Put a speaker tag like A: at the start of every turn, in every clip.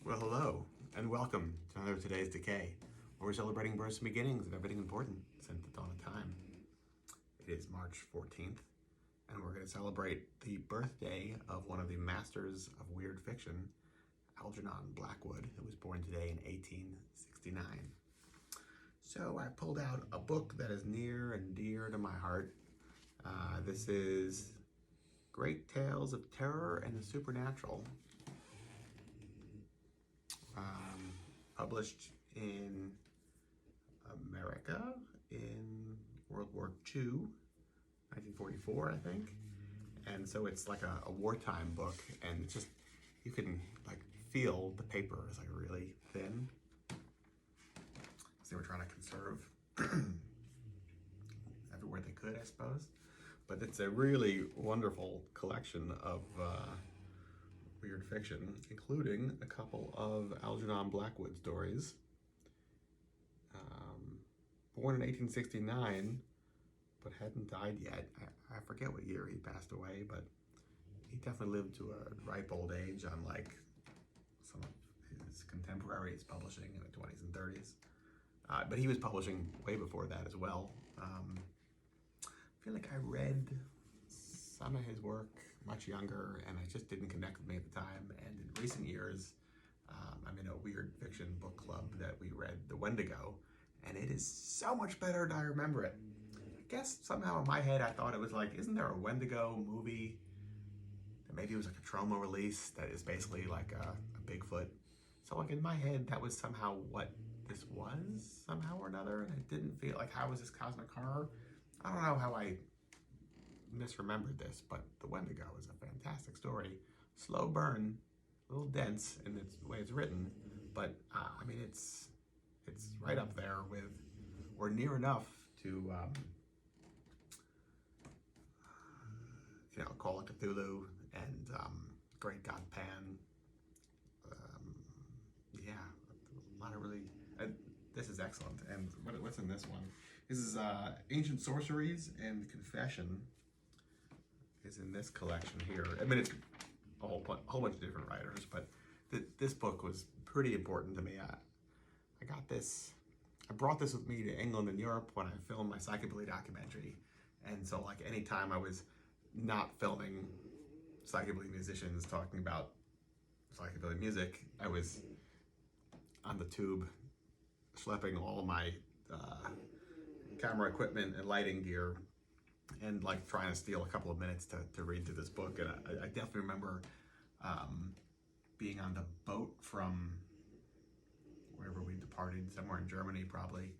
A: Well, hello, and welcome to another Today's Decay, where we're celebrating births and beginnings of everything important since the dawn of time. It is March 14th, and we're going to celebrate the birthday of one of the masters of weird fiction, Algernon Blackwood, who was born today in 1869. So I pulled out a book that is near and dear to my heart. This is Great Tales of Terror and the Supernatural, published in America in World War II, 1944, I think. And so it's like a wartime book, and it's just, you can like feel the paper is like really thin. So they were trying to conserve everywhere they could, I suppose. But it's a really wonderful collection of weird fiction, including a couple of Algernon Blackwood stories. Born in 1869, but hadn't died yet. I forget what year he passed away, but he definitely lived to a ripe old age, unlike some of his contemporaries publishing in the 20s and 30s. But he was publishing way before that as well. I feel like I read some of his work much younger, and it just didn't connect with me at the time. And in recent years, I'm in a weird fiction book club that we read The Wendigo, and it is so much better than I remember it. I guess somehow in my head I thought it was like, isn't there a Wendigo movie that maybe it was like a trauma release that is basically like a Bigfoot? So like in my head, that was somehow what this was, somehow or another, and it didn't feel like, how was this cosmic horror? I don't know how I misremembered this, but The Wendigo is a fantastic story. Slow burn, a little dense in the way it's written, but I mean, it's right up there with, or near enough to, Call of Cthulhu and Great God Pan. Yeah, a lot of really. This is excellent. And what's in this one? This is Ancient Sorceries and Confession is in this collection here. I mean, it's a whole bunch of different writers, but this book was pretty important to me. I got this, I brought this with me to England and Europe when I filmed my psychobilly documentary. And so like anytime I was not filming psychobilly musicians talking about psychobilly music, I was on the tube schlepping all of my camera equipment and lighting gear and like trying to steal a couple of minutes to read through this book. And I definitely remember being on the boat from wherever we departed, somewhere in Germany probably,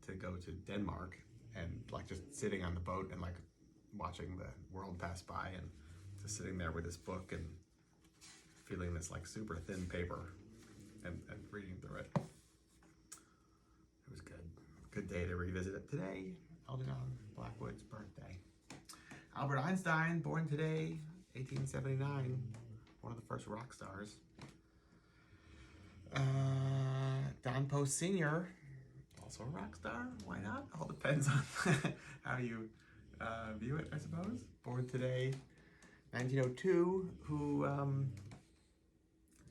A: to go to Denmark, and like just sitting on the boat and like watching the world pass by and just sitting there with this book and feeling this like super thin paper and reading through it. It was good. Good day to revisit it today. Algernon Blackwood's birthday. Albert Einstein, born today, 1879, one of the first rock stars. Don Post Sr., also a rock star. Why not? All depends on how you view it, I suppose. Born today, 1902, who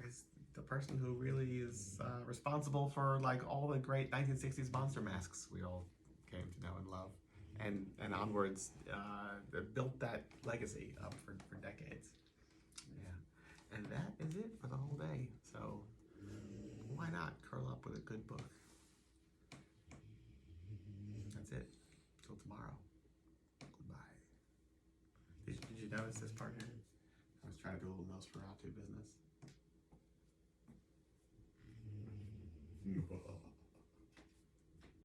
A: is the person who really is responsible for like all the great 1960s monster masks we all came to know and love. And onwards, built that legacy up for decades. Yeah. And that is it for the whole day. So why not curl up with a good book? That's it. Till tomorrow. Goodbye. Did you notice this part here? I was trying to do a little Nosferatu business.